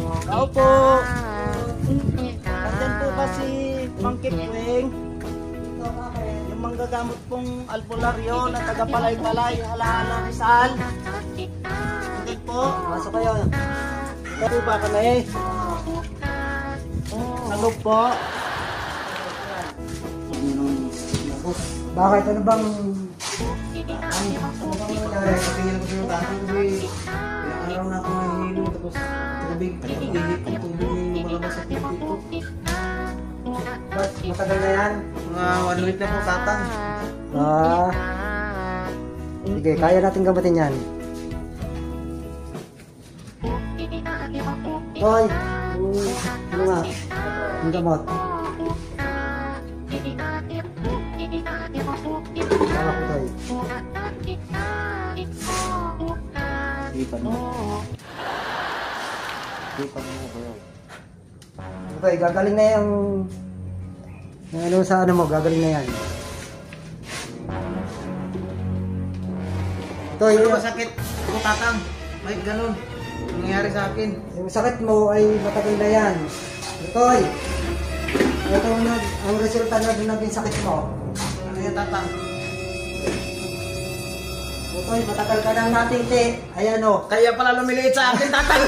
Tao po. Andyan po ba si Mang Kipwing? Yung manggagamot pong albularyo na taga-palay-palay, Alaala Rizal. Andyan po. Masa kayo. Ito po ba kami? Ano po? Bakit? Ano bang nangyari? Katingin ko sa tatang kasi ilang araw na ako nahihilo tapos tubig yung lumalabas sa tubig ko. Ba't matagal na yan? Mga 1 week na po tatang. Sige, kaya natin gabatin yan. Toy, ano nga? Ang gamot. Wala ko tayo. Ipan mo. Ipan mo ko yun. Okay, gagaling na yung ano sa ano mo, gagaling na yan. Ito yung masakit ko tatang. Ay, ganun. Nangyari sa akin. Yung sakit mo ay matagal na yan. Ito ang resulta na din naging sakit mo. Ano yan tatang? Utoy, matagal ka nang natiti. Ayan o. Kaya pala lumiliit sa akin, tatay.